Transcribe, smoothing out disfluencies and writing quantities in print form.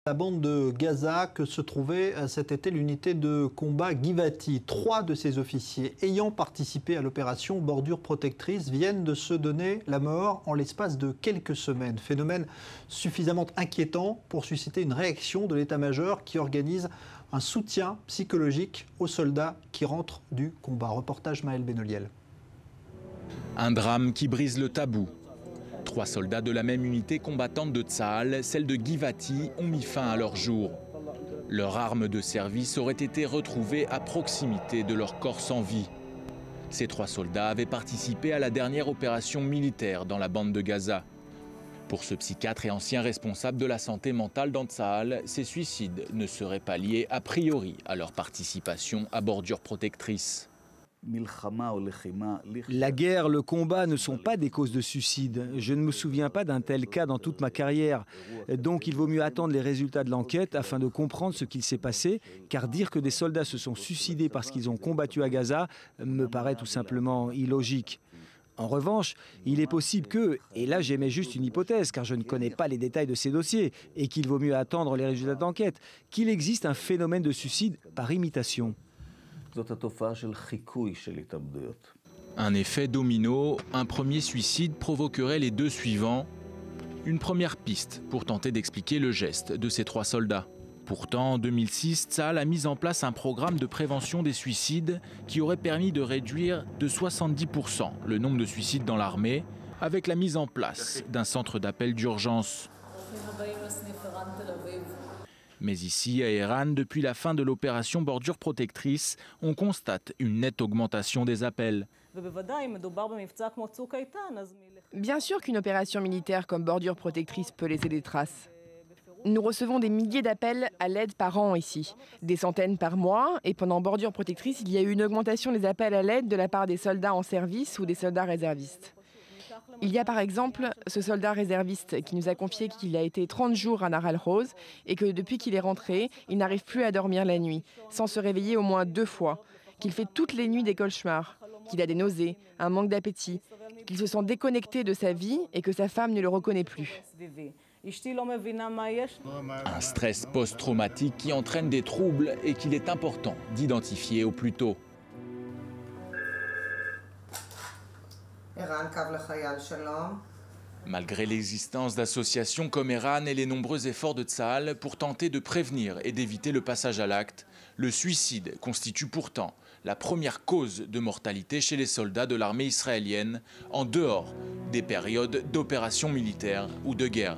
La bande de Gaza que se trouvait cet été l'unité de combat Givati. 3 de ses officiers ayant participé à l'opération Bordure Protectrice viennent de se donner la mort en l'espace de quelques semaines. Phénomène suffisamment inquiétant pour susciter une réaction de l'état-major qui organise un soutien psychologique aux soldats qui rentrent du combat. Reportage Maël Benoliel. Un drame qui brise le tabou. 3 soldats de la même unité combattante de Tsahal, celle de Givati, ont mis fin à leur jour. Leur arme de service aurait été retrouvée à proximité de leur corps sans vie. Ces 3 soldats avaient participé à la dernière opération militaire dans la bande de Gaza. Pour ce psychiatre et ancien responsable de la santé mentale dans Tsahal, ces suicides ne seraient pas liés a priori à leur participation à Bordure Protectrice. La guerre, le combat ne sont pas des causes de suicide. Je ne me souviens pas d'un tel cas dans toute ma carrière. Donc il vaut mieux attendre les résultats de l'enquête afin de comprendre ce qu'il s'est passé, car dire que des soldats se sont suicidés parce qu'ils ont combattu à Gaza me paraît tout simplement illogique. En revanche, il est possible que, et là j'émets juste une hypothèse car je ne connais pas les détails de ces dossiers et qu'il vaut mieux attendre les résultats d'enquête, qu'il existe un phénomène de suicide par imitation. Un effet domino, un premier suicide provoquerait les 2 suivants. Une première piste pour tenter d'expliquer le geste de ces 3 soldats. Pourtant, en 2006, Tsahal a mis en place un programme de prévention des suicides qui aurait permis de réduire de 70% le nombre de suicides dans l'armée, avec la mise en place d'un centre d'appel d'urgence. Mais ici, à Iran, depuis la fin de l'opération Bordure Protectrice, on constate une nette augmentation des appels. Bien sûr qu'une opération militaire comme Bordure Protectrice peut laisser des traces. Nous recevons des milliers d'appels à l'aide par an ici, des centaines par mois, et pendant Bordure Protectrice, il y a eu une augmentation des appels à l'aide de la part des soldats en service ou des soldats réservistes. Il y a par exemple ce soldat réserviste qui nous a confié qu'il a été 30 jours à Nahal Oz et que depuis qu'il est rentré, il n'arrive plus à dormir la nuit, sans se réveiller au moins 2 fois, qu'il fait toutes les nuits des cauchemars, qu'il a des nausées, un manque d'appétit, qu'il se sent déconnecté de sa vie et que sa femme ne le reconnaît plus. Un stress post-traumatique qui entraîne des troubles et qu'il est important d'identifier au plus tôt. Malgré l'existence d'associations comme Eran et les nombreux efforts de Tsahal pour tenter de prévenir et d'éviter le passage à l'acte, le suicide constitue pourtant la première cause de mortalité chez les soldats de l'armée israélienne en dehors des périodes d'opérations militaires ou de guerre.